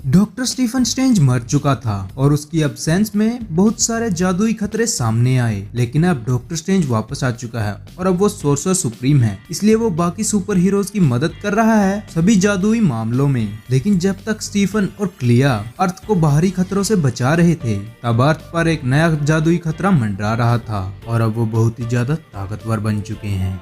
Doctor Stephen strange मर चुका था और उसकी अब्सेंस में बहुत सारे जादुई खतरे सामने आए, लेकिन अब डॉक्टर स्ट्रेंज वापस आ चुका है और अब वो सोर्सर सुप्रीम है, इसलिए वो बाकी सुपर हीरोज की मदद कर रहा है सभी जादुई मामलों में। लेकिन जब तक स्टीफन और क्लिया अर्थ को बाहरी खतरों से बचा रहे थे, तब अर्थ पर एक नया जादुई खतरा मंडरा रहा था और अब वो बहुत ही ज्यादा ताकतवर बन चुके हैं।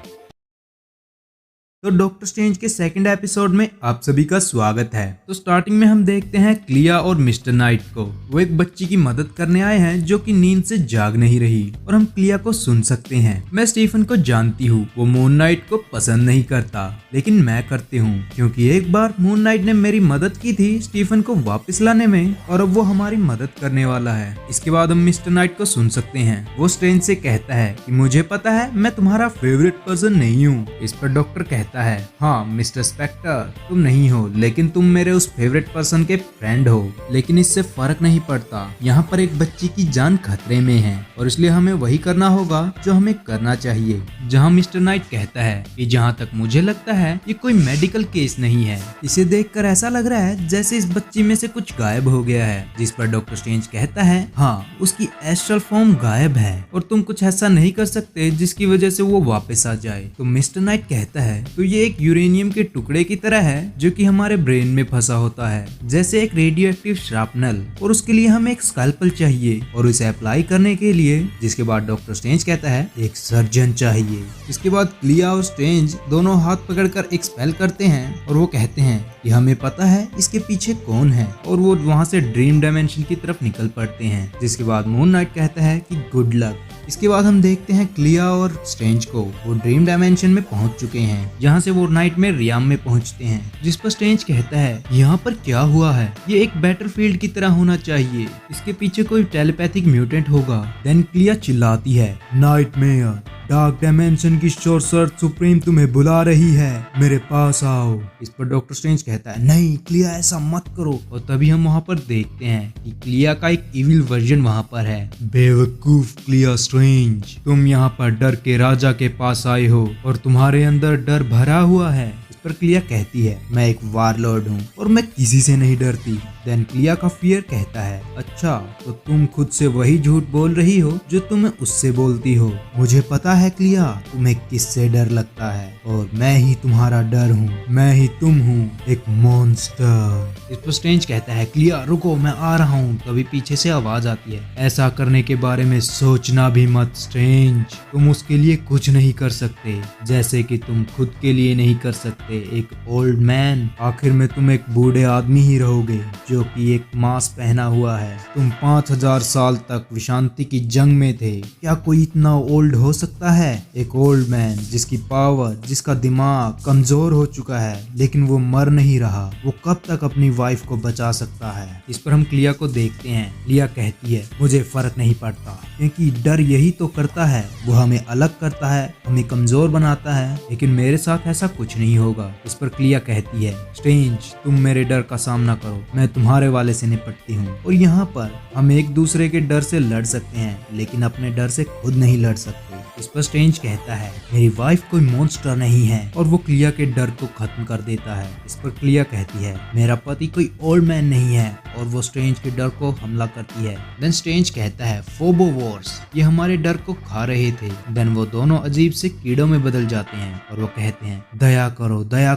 तो डॉक्टर स्ट्रेंज के सेकंड एपिसोड में आप सभी का स्वागत है। तो स्टार्टिंग में हम देखते हैं क्लिया और मिस्टर नाइट को। वो एक बच्ची की मदद करने आए हैं जो कि नींद से जाग नहीं रही, और हम क्लिया को सुन सकते हैं। मैं स्टीफन को जानती हूँ, वो मून नाइट को पसंद नहीं करता, लेकिन मैं करती हूँ, क्योंकि एक बार मून नाइट ने मेरी मदद की थी स्टीफन को वापस लाने में, और अब वो हमारी मदद करने वाला है। इसके बाद हम मिस्टर नाइट को सुन सकते हैं। वो स्ट्रेंज से कहता है कि मुझे पता है मैं तुम्हारा फेवरेट पर्सन नहीं हूँ। इस पर डॉक्टर कहता है, हाँ मिस्टर स्पेक्टर, तुम नहीं हो, लेकिन तुम मेरे उस फेवरेट पर्सन के फ्रेंड हो। लेकिन इससे फर्क नहीं पड़ता, यहाँ पर एक बच्ची की जान खतरे में है और इसलिए हमें वही करना होगा जो हमें करना चाहिए। जहाँ मिस्टर नाइट कहता है कि जहाँ तक मुझे लगता है ये कोई मेडिकल केस नहीं है। इसे देखकर ऐसा लग रहा है जैसे इस बच्ची में से कुछ गायब हो गया है। जिस पर डॉक्टर स्ट्रेंज कहता है, हाँ उसकी एस्ट्रल फॉर्म गायब है और तुम कुछ ऐसा नहीं कर सकते जिसकी वजह से वो वापस आ जाए। तो मिस्टर नाइट कहता है, तो ये एक यूरेनियम के टुकड़े की तरह है जो कि हमारे ब्रेन में फंसा होता है, जैसे एक रेडियो एक्टिव श्रापनल, और उसके लिए हमें एक स्कैल्पल चाहिए और उसे अप्लाई करने के लिए, जिसके बाद डॉक्टर स्ट्रेंज कहता है, एक सर्जन चाहिए। इसके बाद क्लिया और स्ट्रेंज दोनों हाथ पकड़कर एक स्पेल करते हैं और वो कहते हैं कि हमें पता है इसके पीछे कौन है, और वो वहाँ से ड्रीम डायमेंशन की तरफ निकल पड़ते हैं। जिसके बाद मून नाइट कहता है कि गुड लक। इसके बाद हम देखते हैं क्लिया और स्ट्रेंज को, वो ड्रीम डायमेंशन में पहुंच चुके हैं, जहां से वो नाइट में रियाम में पहुंचते हैं। जिस पर स्ट्रेंज कहता है, यहाँ पर क्या हुआ है, ये एक बैटलफील्ड की तरह होना चाहिए, इसके पीछे कोई टेलीपैथिक म्यूटेंट होगा। देन क्लिया चिल्लाती है, नाइटमेयर, डार्क डायमेंशन की सोर्सर सुप्रीम तुम्हें बुला रही है, मेरे पास आओ। इस पर डॉक्टर स्ट्रेंज कहता है, नहीं क्लिया ऐसा मत करो। और तभी हम वहाँ पर देखते हैं कि क्लिया का एक इविल वर्जन वहाँ पर है। बेवकूफ क्लिया स्ट्रेंज, तुम यहाँ पर डर के राजा के पास आए हो और तुम्हारे अंदर डर भरा हुआ है। पर क्लिया कहती है, मैं एक वारलॉर्ड हूँ और मैं किसी से नहीं डरती। देन क्लिया का फियर कहता है, अच्छा तो तुम खुद से वही झूठ बोल रही हो जो तुम्हें उससे बोलती हो। मुझे पता है क्लिया, तुम्हें किससे डर लगता है, और मैं ही तुम्हारा डर हूँ, मैं ही तुम हूँ, एक मॉन्स्टर। इस पर स्ट्रेंज कहता है, क्लिया रुको, मैं आ रहा हूँ। तभी पीछे से आवाज आती है, ऐसा करने के बारे में सोचना भी मत स्ट्रेंज, तुम उसके लिए कुछ नहीं कर सकते, जैसे कि तुम खुद के लिए नहीं कर सकते। एक ओल्ड मैन, आखिर में तुम एक बूढ़े आदमी ही रहोगे जो कि एक मास्क पहना हुआ है। तुम 5000 साल तक विशांति की जंग में थे, क्या कोई इतना ओल्ड हो सकता है? एक ओल्ड मैन जिसकी पावर, जिसका दिमाग कमजोर हो चुका है, लेकिन वो मर नहीं रहा, वो कब तक अपनी वाइफ को बचा सकता है? इस पर हम क्लिया को देखते हैं। क्लिया कहती है, मुझे फर्क नहीं पड़ता, क्योंकि डर यही तो करता है, वो हमें अलग करता है, हमें कमजोर बनाता है, लेकिन मेरे साथ ऐसा कुछ नहीं होगा। इस पर क्लिया कहती है, स्ट्रेंज तुम मेरे डर का सामना करो, मैं तुम्हारे वाले से निपटती हूँ। और यहाँ पर हम एक दूसरे के डर से लड़ सकते हैं, लेकिन अपने डर से खुद नहीं लड़ सकते। इस पर स्ट्रेंज कहता है, मेरी वाइफ कोई मॉन्स्टर नहीं है, और वो क्लिया के डर को खत्म कर देता है। इस पर क्लिया कहती है, मेरा पति कोई ओल्ड मैन नहीं है, और वो स्ट्रेंज के डर को हमला करती है। देन स्ट्रेंज कहता है, फोबोवॉर्स, ये हमारे डर को खा रहे थे। देन वो दोनों अजीब से कीड़ों में बदल जाते हैं और वो कहते हैं, दया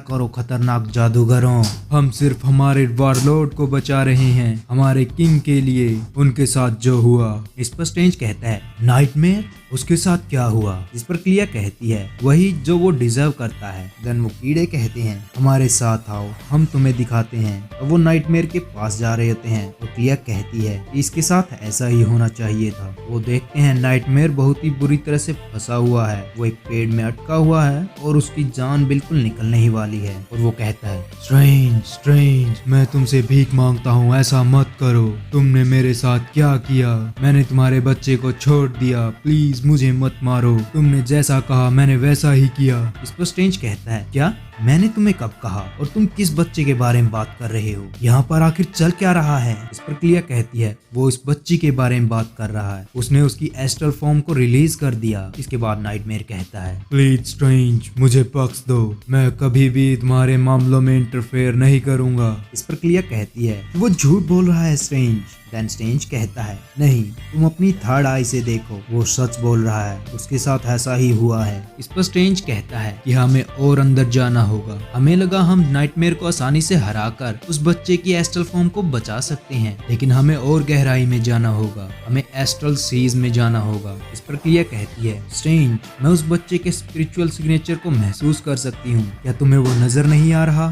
करो खतरनाक जादूगरों, हम सिर्फ हमारे वारलॉर्ड को बचा रहे हैं, हमारे किंग के लिए, उनके साथ जो हुआ। इस पर स्ट्रेंज कहता है, नाइटमेयर, उसके साथ क्या हुआ? इस पर क्लिया कहती है, वही जो वो डिजर्व करता है। देन वो कीड़े कहते हैं, हमारे साथ आओ, हम तुम्हें दिखाते हैं। और वो नाइटमेयर के पास जा रहे होते हैं और क्लिया कहती है कि इसके साथ ऐसा ही होना चाहिए था। वो देखते हैं नाइटमेयर बहुत ही बुरी तरह से फंसा हुआ है, वो एक पेड़ में अटका हुआ है और उसकी जान बिल्कुल निकलने ही वाली है। और वो कहता है, स्ट्रेंज, मैं तुमसे भीख मांगता हूँ, ऐसा मत करो, तुमने मेरे साथ क्या किया? मैंने तुम्हारे बच्चे को छोड़ दिया, प्लीज मुझे मत मारो, तुमने जैसा कहा मैंने वैसा ही किया। इस पर स्ट्रेंज कहता है, क्या मैंने तुम्हें कब कहा और तुम किस बच्चे के बारे में बात कर रहे हो? यहाँ पर आखिर चल क्या रहा है? इस पर क्लिया कहती है वो इस बच्ची के बारे में बात कर रहा है, उसने उसकी एस्ट्रल फॉर्म को रिलीज कर दिया। इसके बाद नाइटमेयर कहता है प्लीज स्ट्रेंज मुझे बख्श दो, मैं कभी भी तुम्हारे मामलों में इंटरफेयर नहीं करूंगा। इस पर क्लिया कहती है वो झूठ बोल रहा है स्ट्रेंज। देन स्ट्रेंज कहता है नहीं, तुम अपनी थर्ड आई से देखो, वो सच बोल रहा है, उसके साथ ऐसा ही हुआ है। इस पर स्ट्रेंज कहता है कि हमें और अंदर जाना होगा। हमें लगा हम नाइटमेयर को आसानी से हराकर उस बच्चे की एस्ट्रल फॉर्म को बचा सकते हैं, लेकिन हमें और गहराई में जाना होगा, हमें एस्ट्रल सीज में जाना होगा। इस पर क्लिया कहती है स्ट्रेंज मैं उस बच्चे के स्पिरिचुअल सिग्नेचर को महसूस कर सकती हूँ, क्या तुम्हें वो नजर नहीं आ रहा?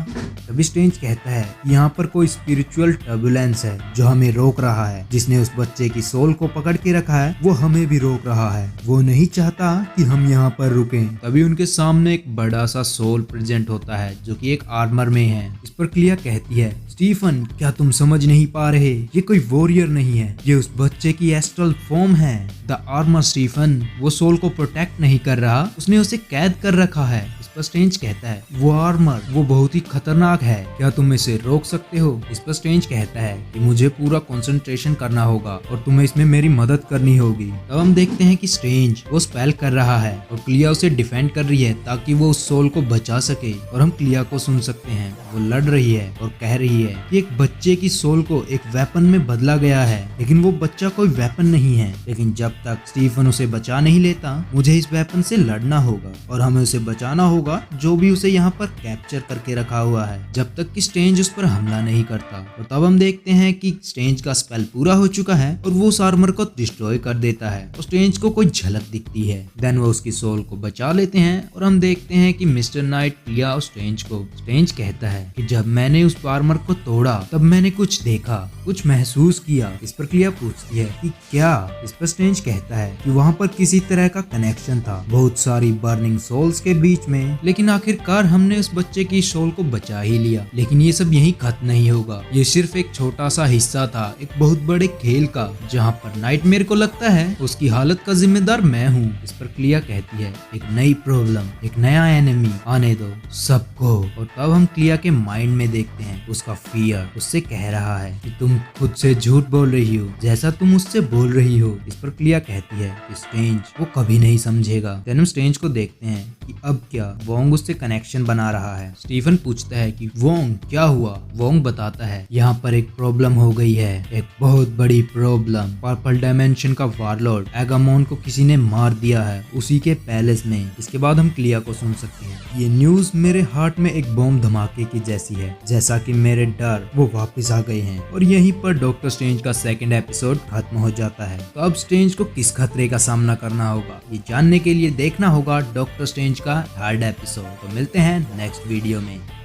तभी स्ट्रेंज कहता है यहाँ पर कोई स्पिरिचुअल टर्बुलेंस है जो हमें रोक रहा है, जिसने उस बच्चे की सोल को पकड़ के रखा है वो हमें भी रोक रहा है, वो नहीं चाहता कि हम यहाँ पर रुकें। तभी उनके सामने एक बड़ा सा सोल प्रेजेंट होता है जो कि एक आर्मर में है। इस पर क्लिया कहती है स्टीफन क्या तुम समझ नहीं पा रहे, ये कोई वॉरियर नहीं है, ये उस बच्चे की एस्ट्रल फॉर्म है। द आर्मर स्टीफन वो सोल को प्रोटेक्ट नहीं कर रहा, उसने उसे कैद कर रखा है। इस पर स्ट्रेंज कहता है वो आर्मर वो बहुत ही खतरनाक है, क्या तुम इसे रोक सकते हो? इस पर स्ट्रेंज कहता है कि मुझे पूरा कंसंट्रेशन करना होगा और तुम्हें इसमें मेरी मदद करनी होगी। तब हम देखते हैं कि स्ट्रेंज वो स्पेल कर रहा है और क्लिया उसे डिफेंड कर रही है ताकि वो उस सोल को बचा सके। और हम क्लिया को सुन सकते हैं वो लड़ रही है और कह रही है कि एक बच्चे की सोल को एक वेपन में बदला गया है, लेकिन वो बच्चा कोई वेपन नहीं है, लेकिन जब तक स्टीफन उसे बचा नहीं लेता मुझे इस वेपन से लड़ना होगा और हमें उसे बचाना होगा जो भी उसे यहाँ पर कैप्चर करके रखा हुआ है, जब तक कि स्ट्रेंज उस पर हमला नहीं करता। और तब हम देखते हैं कि स्ट्रेंज का स्पेल पूरा हो चुका है और वो उस आर्मर को डिस्ट्रॉय कर देता है और स्ट्रेंज को कोई झलक दिखती है। देन वो उसकी सोल को बचा लेते हैं और हम देखते हैं कि मिस्टर नाइट क्लिया और स्ट्रेंज को। स्ट्रेंज कहता है कि जब मैंने उस आर्मर को तोड़ा तब मैंने कुछ देखा, कुछ महसूस किया। इस पर क्लिया पूछती है कि क्या? इस पर स्ट्रेंज कहता है कि वहाँ पर किसी तरह का कनेक्शन था बहुत सारी बर्निंग सोल्स के बीच में, लेकिन आखिरकार हमने उस बच्चे की सोल को बचा ही लिया। लेकिन ये सब यहीं खत्म नहीं होगा, ये सिर्फ एक छोटा सा हिस्सा था एक बहुत बड़े खेल का, जहाँ पर नाइटमेयर को लगता है उसकी हालत का जिम्मेदार मैं हूँ। इस पर क्लिया कहती है एक नई प्रॉब्लम, एक नया एनिमी आने दो सबको। और तब हम क्लिया के माइंड में देखते हैं उसका फियर उससे कह रहा है कि तुम खुद से झूठ बोल रही हो जैसा तुम उससे बोल रही हो। इस पर क्लिया कहती है कि स्ट्रेंज वो कभी नहीं समझेगा। देन हम स्ट्रेंज को देखते हैं कि अब क्या वोंग उससे कनेक्शन बना रहा है। स्टीफन पूछता है कि वोंग क्या हुआ? वोंग बताता है यहाँ पर एक प्रॉब्लम हो गई है, एक बहुत बड़ी प्रॉब्लम। पर्पल डायमेंशन का वारलॉर्ड एगामोन को किसी ने मार दिया है उसी के पैलेस में। इसके बाद हम क्लिया को सुन सकते हैं ये न्यूज मेरे हार्ट में एक बम धमाके की जैसी है, जैसा कि मेरे डर वो वापस आ गए हैं। और यहीं पर डॉक्टर स्ट्रेंज का सेकंड एपिसोड खत्म हो जाता है। तो अब स्ट्रेंज को किस खतरे का सामना करना होगा ये जानने के लिए देखना होगा डॉक्टर स्ट्रेंज का थर्ड एपिसोड। तो मिलते हैं नेक्स्ट वीडियो में।